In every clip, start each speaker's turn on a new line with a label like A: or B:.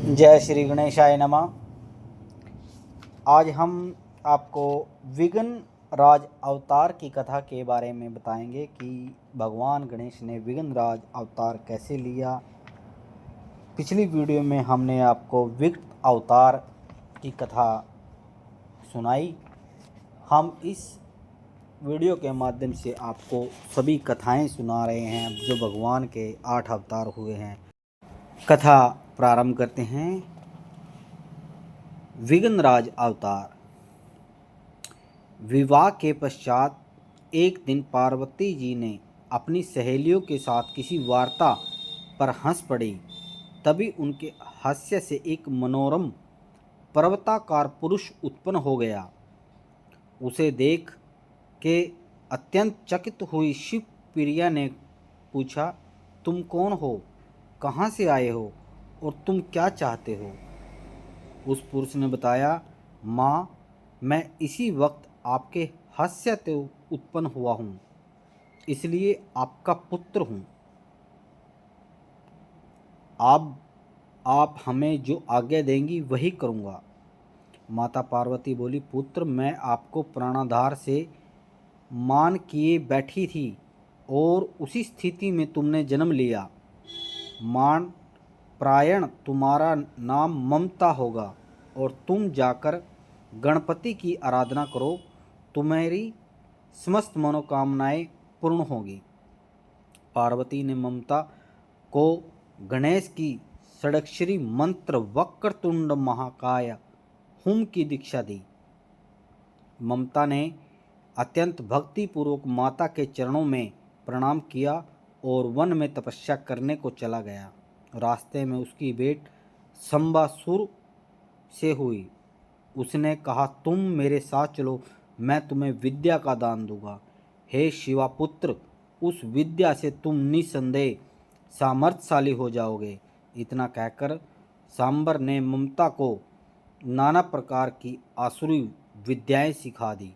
A: जय श्री गणेशाय नमः। आज हम आपको विघ्न राज अवतार की कथा के बारे में बताएंगे कि भगवान गणेश ने विघ्न राज अवतार कैसे लिया। पिछली वीडियो में हमने आपको विघ्न अवतार की कथा सुनाई। हम इस वीडियो के माध्यम से आपको सभी कथाएं सुना रहे हैं जो भगवान के 8 अवतार हुए हैं। कथा प्रारंभ करते हैं। विघ्न राज अवतार। विवाह के पश्चात एक दिन पार्वती जी ने अपनी सहेलियों के साथ किसी वार्ता पर हंस पड़ी। तभी उनके हास्य से एक मनोरम पर्वताकार पुरुष उत्पन्न हो गया। उसे देख के अत्यंत चकित हुई शिव प्रिया ने पूछा, तुम कौन हो, कहाँ से आए हो और तुम क्या चाहते हो? उस पुरुष ने बताया, माँ, मैं इसी वक्त आपके हास्य से उत्पन्न हुआ हूँ, इसलिए आपका पुत्र हूँ। आप हमें जो आज्ञा देंगी वही करूँगा। माता पार्वती बोली, पुत्र, मैं आपको प्राणाधार से मान किए बैठी थी और उसी स्थिति में तुमने जन्म लिया। मान प्रायण तुम्हारा नाम ममता होगा और तुम जाकर गणपति की आराधना करो, तुम्हारी समस्त मनोकामनाएं पूर्ण होगी। पार्वती ने ममता को गणेश की षडाक्षरी मंत्र वक्रतुंड महाकाय हुम की दीक्षा दी। ममता ने अत्यंत भक्तिपूर्वक माता के चरणों में प्रणाम किया और वन में तपस्या करने को चला गया। रास्ते में उसकी भेंट संबासुर से हुई। उसने कहा, तुम मेरे साथ चलो, मैं तुम्हें विद्या का दान दूंगा। हे शिवापुत्र, उस विद्या से तुम निसंदेह सामर्थ्यशाली हो जाओगे। इतना कहकर सांबर ने ममता को नाना प्रकार की आसुरी विद्याएं सिखा दी।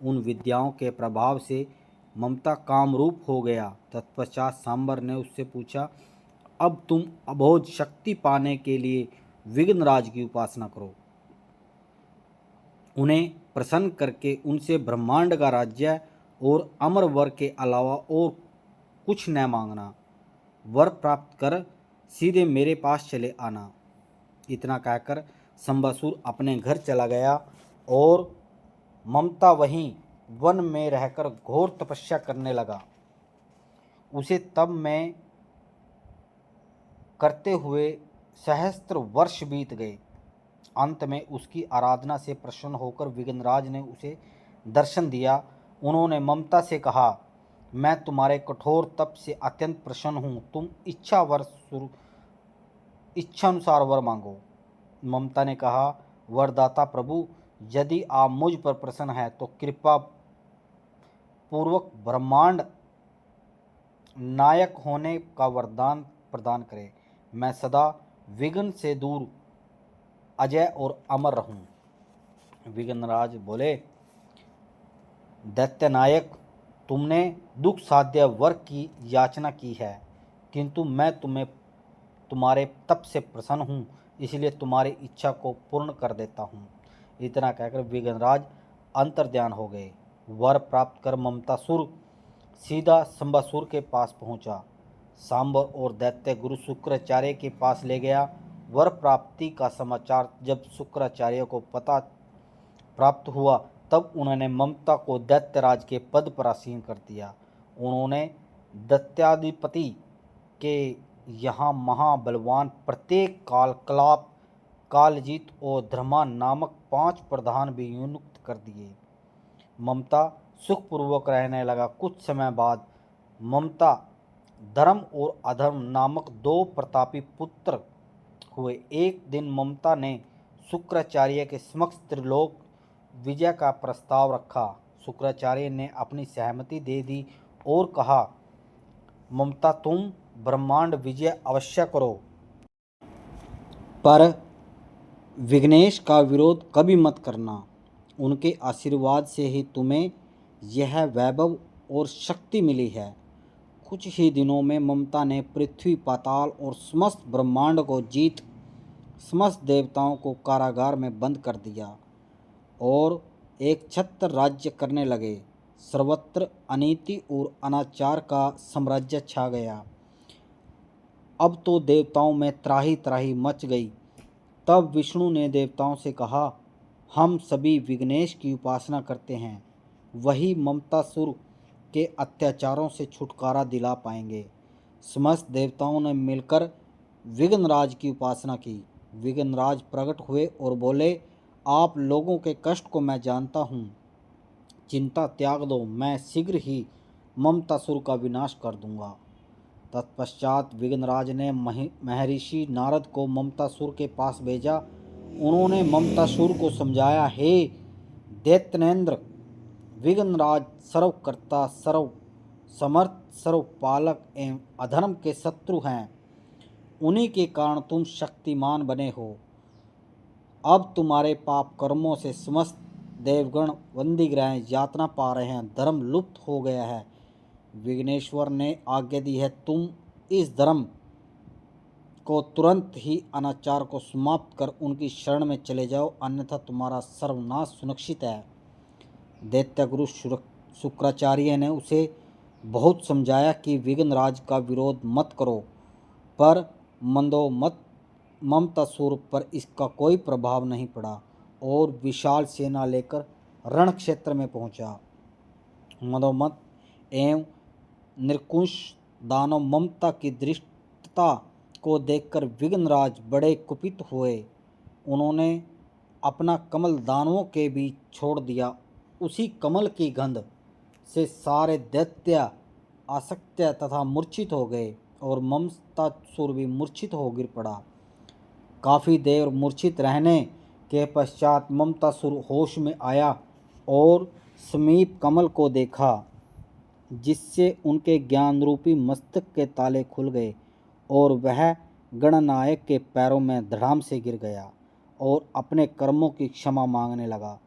A: उन विद्याओं के प्रभाव से ममता कामरूप हो गया। तत्पश्चात सांबर ने उससे पूछा, अब तुम अबोध शक्ति पाने के लिए विघ्नराज की उपासना करो। उन्हें प्रसन्न करके उनसे ब्रह्मांड का राज्य और अमर वर के अलावा और कुछ न मांगना। वर प्राप्त कर सीधे मेरे पास चले आना। इतना कहकर संबासुर अपने घर चला गया और ममता वहीं वन में रहकर घोर तपस्या करने लगा। उसे तब में करते हुए सहस्त्र वर्ष बीत गए। अंत में उसकी आराधना से प्रसन्न होकर विघ्नराज ने उसे दर्शन दिया। उन्होंने ममता से कहा, मैं तुम्हारे कठोर तप से अत्यंत प्रसन्न हूँ, तुम इच्छानुसार वर मांगो। ममता ने कहा, वरदाता प्रभु, यदि आप मुझ पर प्रसन्न हैं तो कृपा पूर्वक ब्रह्मांड नायक होने का वरदान प्रदान करें। मैं सदा विघ्न से दूर अजय और अमर रहूं। विघ्नराज बोले, दैत्य नायक, तुमने दुख साध्य वर की याचना की है, किंतु मैं तुम्हारे तप से प्रसन्न हूँ, इसलिए तुम्हारी इच्छा को पूर्ण कर देता हूँ। इतना कहकर विघ्नराज अंतर्ध्यान हो गए। वर प्राप्त कर ममतासुर सीधा संबासुर के पास पहुँचा। सांबर और दैत्य गुरु शुक्राचार्य के पास ले गया। वर प्राप्ति का समाचार जब शुक्राचार्य को पता प्राप्त हुआ तब उन्होंने ममता को दैत्यराज के पद पर आसीन कर दिया। उन्होंने दैत्याधिपति के यहाँ महाबलवान प्रत्येक कालकलाप, कालजीत और धर्मा नामक 5 प्रधान भी नियुक्त कर दिए। ममता सुखपूर्वक रहने लगा। कुछ समय बाद ममता धर्म और अधर्म नामक 2 प्रतापी पुत्र हुए। एक दिन ममता ने शुक्राचार्य के समक्ष त्रिलोक विजय का प्रस्ताव रखा। शुक्राचार्य ने अपनी सहमति दे दी और कहा, ममता, तुम ब्रह्मांड विजय अवश्य करो, पर विघ्नेश का विरोध कभी मत करना। उनके आशीर्वाद से ही तुम्हें यह वैभव और शक्ति मिली है। कुछ ही दिनों में ममता ने पृथ्वी, पाताल और समस्त ब्रह्मांड को जीत समस्त देवताओं को कारागार में बंद कर दिया और एक छत्र राज्य करने लगे। सर्वत्र अनीति और अनाचार का साम्राज्य छा गया। अब तो देवताओं में त्राही त्राही मच गई। तब विष्णु ने देवताओं से कहा, हम सभी विघ्नेश की उपासना करते हैं, वही ममतासुर के अत्याचारों से छुटकारा दिला पाएंगे। समस्त देवताओं ने मिलकर विघ्नराज की उपासना की। विघ्नराज प्रकट हुए और बोले, आप लोगों के कष्ट को मैं जानता हूँ, चिंता त्याग दो, मैं शीघ्र ही ममतासुर का विनाश कर दूंगा। तत्पश्चात विघ्नराज ने महर्षि नारद को ममतासुर के पास भेजा। उन्होंने ममतासुर को समझाया, हे दैत्यनेन्द्र, विघ्नराज सर्वकर्ता, सर्व समर्थ, सर्वपालक एवं अधर्म के शत्रु हैं। उन्हीं के कारण तुम शक्तिमान बने हो। अब तुम्हारे पाप कर्मों से समस्त देवगण वंदीग्रह यातना पा रहे हैं, धर्म लुप्त हो गया है। विघ्नेश्वर ने आज्ञा दी है, तुम इस धर्म को तुरंत ही अनाचार को समाप्त कर उनकी शरण में चले जाओ, अन्यथा तुम्हारा सर्वनाश सुनिश्चित है। दैत्यगुरु शुक्राचार्य ने उसे बहुत समझाया कि विघ्नराज का विरोध मत करो, पर मंदोमत ममतासुर पर इसका कोई प्रभाव नहीं पड़ा और विशाल सेना लेकर रण क्षेत्र में पहुंचा। मंदोमत एवं निरंकुश दानव ममता की दृष्टता को देखकर विघ्नराज बड़े कुपित हुए। उन्होंने अपना कमल दानवों के बीच छोड़ दिया। उसी कमल की गंध से सारे दैत्य आसक्त तथा मूर्छित हो गए और ममतासुर भी मूर्छित हो गिर पड़ा। काफ़ी देर मूर्छित रहने के पश्चात ममतासुर होश में आया और समीप कमल को देखा, जिससे उनके ज्ञान रूपी मस्तक के ताले खुल गए और वह गणनायक के पैरों में धड़ाम से गिर गया और अपने कर्मों की क्षमा मांगने लगा।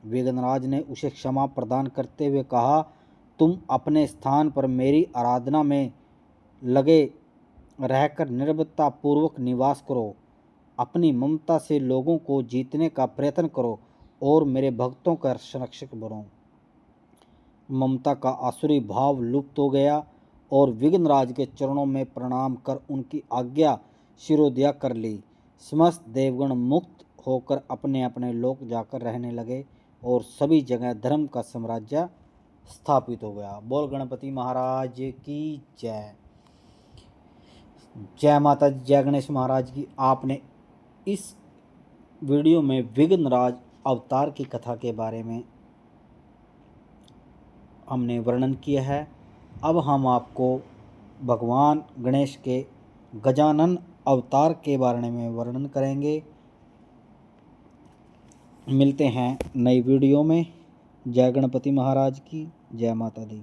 A: विघ्नराज ने उसे क्षमा प्रदान करते हुए कहा, तुम अपने स्थान पर मेरी आराधना में लगे रहकर निर्भयता पूर्वक निवास करो, अपनी ममता से लोगों को जीतने का प्रयत्न करो और मेरे भक्तों का संरक्षक बनो। ममता का आसुरी भाव लुप्त हो गया और विघ्नराज के चरणों में प्रणाम कर उनकी आज्ञा शिरोधार्य कर ली। समस्त देवगण मुक्त होकर अपने अपने लोक जाकर रहने लगे और सभी जगह धर्म का साम्राज्य स्थापित हो गया। बोल गणपति महाराज की जय। जय माता जी, जय गणेश महाराज की। आपने इस वीडियो में विघ्नराज अवतार की कथा के बारे में हमने वर्णन किया है। अब हम आपको भगवान गणेश के गजानन अवतार के बारे में वर्णन करेंगे। मिलते हैं नई वीडियो में। जय गणपति महाराज की, जय माता दी।